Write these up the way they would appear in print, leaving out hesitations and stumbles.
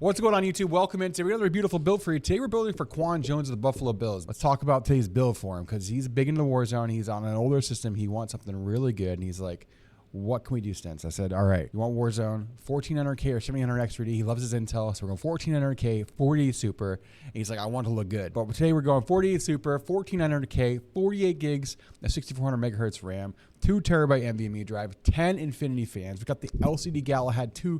What's going on, YouTube? Welcome into another beautiful build for you. Today we're building for DaQuan Jones of the Buffalo Bills. Let's talk about today's build for him because he's big into the Warzone. He's on an older system. He wants something really good, and he's like, what can we do, Stents? I said, all right, you want Warzone, 1400K or 1700 X3D. He loves his Intel, so we're going 1400K, 48 Super. And he's like, I want to look good. But today we're going 48 Super, 1400K, 48 gigs, a 6400 megahertz RAM, 2 terabyte NVMe drive, 10 Infinity fans. We've got the LCD Galahad 2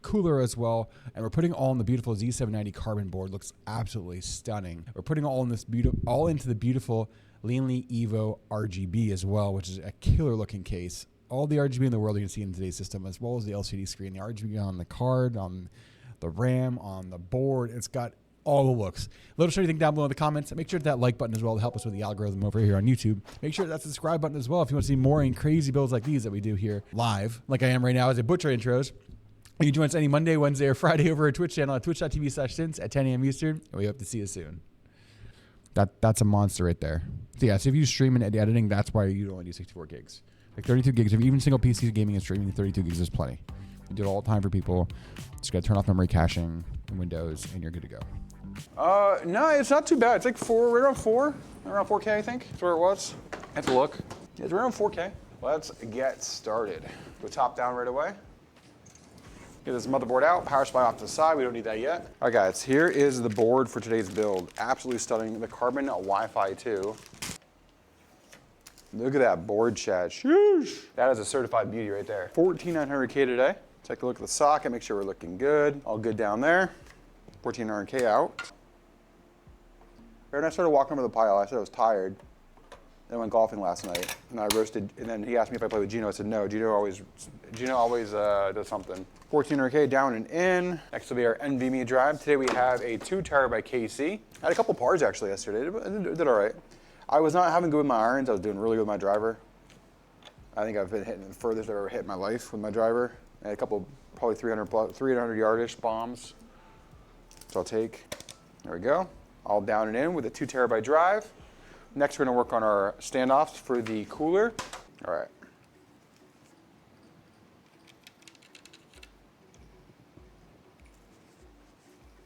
cooler as well, and we're putting all in the beautiful Z790 carbon board. Looks absolutely stunning. We're putting all in this all into the beautiful Lian Evo RGB as well, which is a killer looking case. All the RGB in the world you can see in today's system, as well as the LCD screen, the RGB on the card, on the RAM, on the board. It's got all the looks. Let us know what you think down below in the comments. Make sure to hit that like button as well to help us with the algorithm over here on YouTube. Make sure that's the subscribe button as well if you want to see more and crazy builds like these that we do here live, like I am right now as a butcher intros. You can join us any Monday, Wednesday, or Friday over our Twitch channel at twitch.tv/Stents at 10 a.m. Eastern, and we hope to see you soon. That's a monster right there. So yeah, so if you stream and editing, that's why you only do 64 gigs. Like 32 gigs, if even single PC gaming and streaming, 32 gigs is plenty. You do it all the time for people. Just gotta turn off memory caching in Windows, and you're good to go. No, it's not too bad. It's like right around 4K, I think. That's where it was. I have to look. It's around 4K. Let's get started. Go top down right away. Get this motherboard out, power supply off to the side. We don't need that yet. All right, guys, here is the board for today's build. Absolutely stunning. The carbon Wi-Fi 2. Look at that board, chat. Sheesh. That is a certified beauty right there. 14900K today. Take a look at the socket, make sure we're looking good. All good down there. 14900K out. And I started walking over the pile. I said I was tired. Then I went golfing last night, and I roasted. And then he asked me if I played with Gino. I said no. Gino always does something. 1400K down and in. Next will be our NVMe drive. Today we have a 2 terabyte KC. I had a couple pars actually yesterday. It did all right. I was not having good with my irons. I was doing really good with my driver. I think I've been hitting the furthest I've ever hit in my life with my driver. I had a couple, probably 300 yardish bombs. So I'll take. There we go. All down and in with a 2 terabyte drive. Next, we're going to work on our standoffs for the cooler. All right.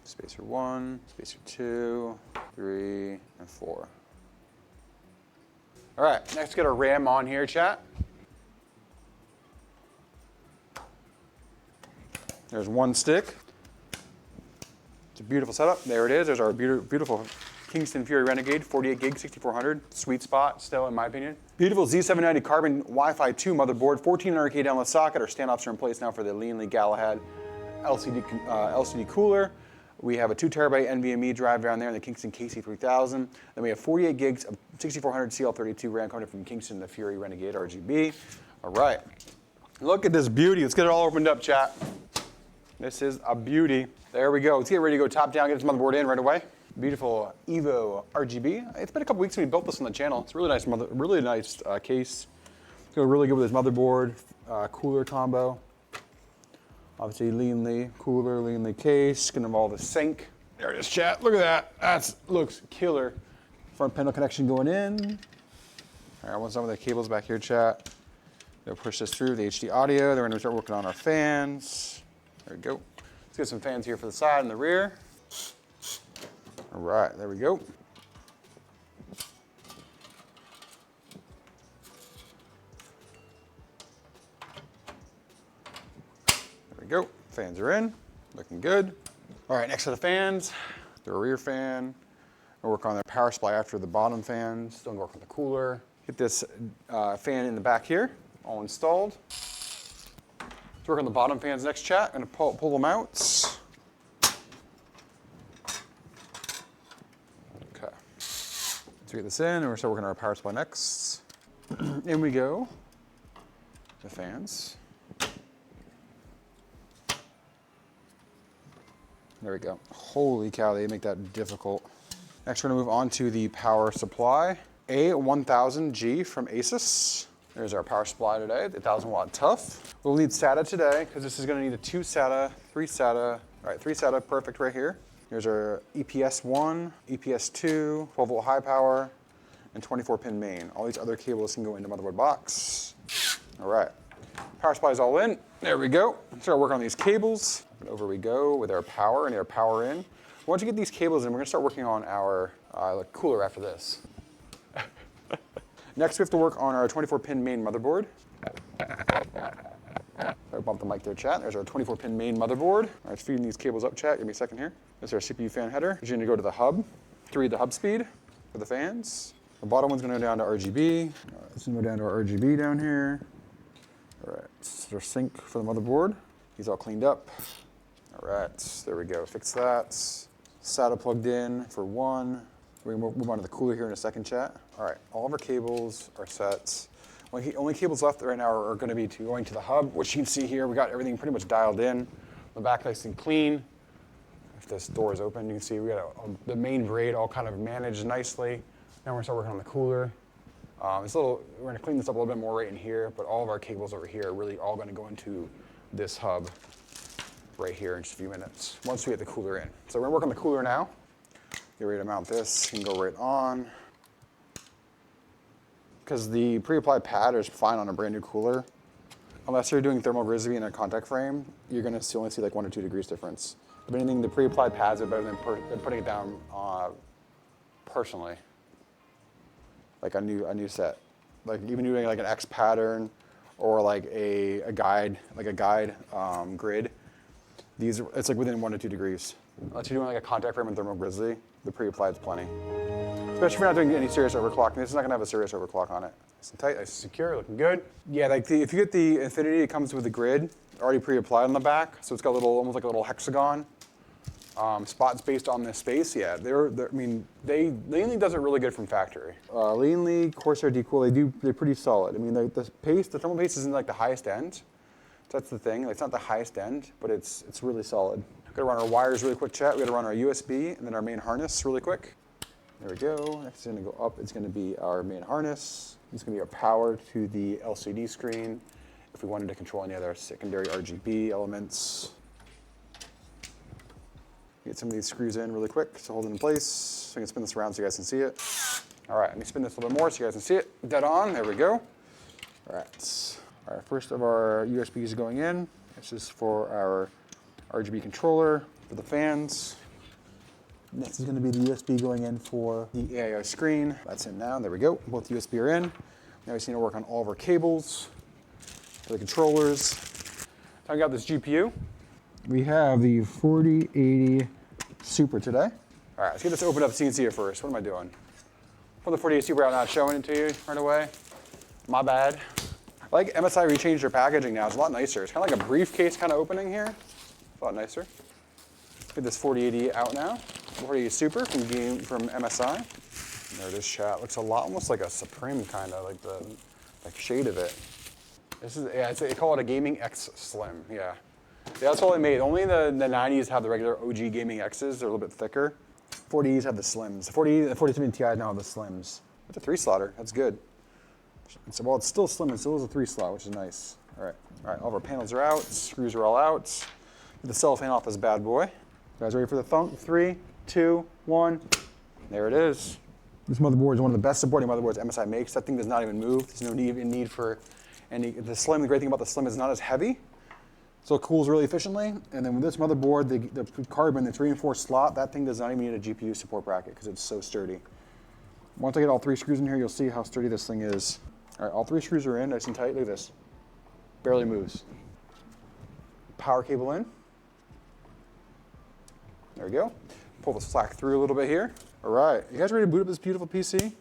Spacer 1, spacer 2, 3, and 4. All right, next get our RAM on here, chat. There's one stick. It's a beautiful setup. There it is. There's our beautiful Kingston Fury Renegade, 48 gig, 6400. Sweet spot, still in my opinion. Beautiful Z790 carbon Wi-Fi 2 motherboard, 1400K down the socket. Our standoffs are in place now for the Lian Galahad LCD cooler. We have a 2 terabyte NVMe drive down there in the Kingston KC3000. Then we have 48 gigs of 6400 CL32 RAM coming from Kingston, the Fury Renegade RGB. All right, look at this beauty. Let's get it all opened up, chat. This is a beauty. There we go. Let's get ready to go top down, get this motherboard in right away. Beautiful Evo RGB. It's been a couple weeks since we built this on the channel. It's a really nice case. It's going really good with this motherboard, cooler combo. Obviously, Lian cooler, Lian case. Gonna involve a sink. There it is, chat. Look at that. That looks killer. Front panel connection going in. All right, I want some of the cables back here, chat. Gonna push this through the HD audio. Then we're gonna start working on our fans. There we go. Let's get some fans here for the side and the rear. All right, there we go. Go. Fans are in, looking good. All right, next to the fans, the rear fan. We'll work on the power supply after the bottom fans. Don't work on the cooler. Get this fan in the back here, all installed. Let's work on the bottom fans next, chat. I'm gonna pull them out. Okay. Let's get this in, and we're gonna start working on our power supply next. In we go. The fans. There we go. Holy cow, they make that difficult. Next, we're gonna move on to the power supply. A1000G from Asus. There's our power supply today, the 1000 watt tough. We'll need SATA today, because this is gonna need a 2 SATA, 3 SATA. All right, 3 SATA, perfect right here. Here's our EPS1, EPS2, 12 volt high power, and 24 pin main. All these other cables can go into motherboard box. All right, power supply is all in. There we go. Start working on these cables. And over we go with our power and our power in. Once you get these cables in, we're gonna start working on our cooler after this. Next, we have to work on our 24-pin main motherboard. Sorry, bump the mic there, chat. There's our 24-pin main motherboard. All right, it's feeding these cables up, chat. Give me a second here. This is our CPU fan header. You're gonna go to the hub to read the hub speed for the fans. The bottom one's gonna go down to RGB. All right, this is gonna go down to our RGB down here. All right, this is our sync for the motherboard. He's all cleaned up. All right, there we go. Fix that. SATA plugged in for one. We're gonna move on to the cooler here in a second, chat. All right, all of our cables are set. Only cables left right now are going to be going to the hub, which you can see here. We got everything pretty much dialed in. The back nice and clean. If this door is open, you can see we got the main braid all kind of managed nicely. Now we're gonna start working on the cooler. We're gonna clean this up a little bit more right in here, but all of our cables over here are really all gonna go into this hub right here in just a few minutes, once we get the cooler in. So we're gonna work on the cooler now. Get ready to mount this, you can go right on. Because the pre-applied pad is fine on a brand new cooler. Unless you're doing thermal grizzly in a contact frame, you're gonna only see like 1 or 2 degrees difference. If anything, the pre-applied pads are better than putting it down personally. Like a new set. Like even doing like an X pattern or like a guide grid. It's like within 1 to 2 degrees. Unless you're doing like a contact frame in thermal grizzly, the pre-applied is plenty. Especially if you're not doing any serious overclocking. This is not gonna have a serious overclock on it. Nice and tight, nice and secure, looking good. Yeah, like if you get the Ininity, it comes with a grid already pre-applied on the back, so it's got almost like a little hexagon spots based on this space. Yeah, Lian does it really good from factory. Lian, Corsair, DeQuan, they're pretty solid. I mean, the thermal paste isn't like the highest end. So that's the thing. Like, it's not the highest end, but it's really solid. We're gonna run our wires really quick, chat. We gotta run our USB and then our main harness really quick. There we go. Next is gonna go up. It's gonna be our main harness. It's gonna be our power to the LCD screen. If we wanted to control any other secondary RGB elements. Get some of these screws in really quick to hold it in place. So I can spin this around so you guys can see it. All right, let me spin this a little bit more so you guys can see it. Dead on, there we go. All right, first of our USBs is going in. This is for our RGB controller for the fans. Next is going to be the USB going in for the AIO screen. That's in now, there we go. Both USB are in. Now we just need to work on all of our cables for the controllers. So I got this GPU. We have the 4080 Super today. All right, let's get this opened up so you can see it first. What am I doing? For the 4080 Super, I'm not showing it to you right away. My bad. I like MSI rechanged their packaging now. It's a lot nicer. It's kind of like a briefcase kind of opening here. It's a lot nicer. Get this 4080 out now. 4080 Super from MSI. There it is, chat. Looks a lot almost like a Supreme kind of, like the shade of it. This is, yeah, they call it a Gaming X Slim, yeah. Yeah, that's all they made. Only the 90s have the regular OG Gaming X's. They're a little bit thicker. 40s have the Slims. The 4070 Ti now have the Slims. It's a 3-slotter. That's good. Well, it's still slim. It still is a 3-slot, which is nice. All right. All of our panels are out. Screws are all out. Get the cellophane off this bad boy. You guys ready for the thunk? 3, 2, 1. There it is. This motherboard is one of the best supporting motherboards MSI makes. That thing does not even move. There's no need for any. The Slim. The great thing about the Slim is not as heavy. So it cools really efficiently, and then with this motherboard, the carbon, it's reinforced slot, that thing does not even need a GPU support bracket because it's so sturdy. Once I get all 3 screws in here, you'll see how sturdy this thing is. All right, all 3 screws are in, nice and tight, look at this. Barely moves. Power cable in. There we go. Pull the slack through a little bit here. All right, you guys ready to boot up this beautiful PC?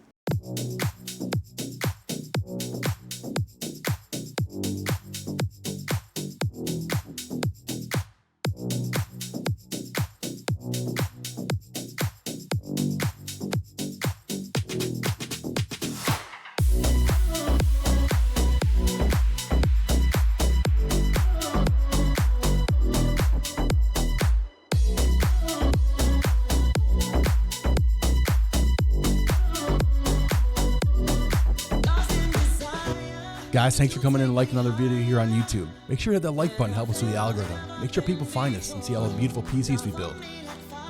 Guys, thanks for coming in and liking another video here on YouTube. Make sure to hit that like button, help us with the algorithm. Make sure people find us and see all the beautiful PCs we build.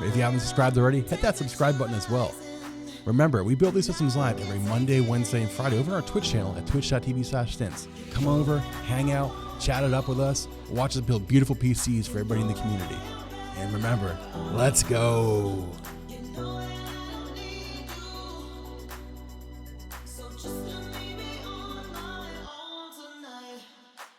If you haven't subscribed already, hit that subscribe button as well. Remember, we build these systems live every Monday, Wednesday, and Friday over on our Twitch channel at twitch.tv/stints. Come over, hang out, chat it up with us, watch us build beautiful PCs for everybody in the community. And remember, let's go.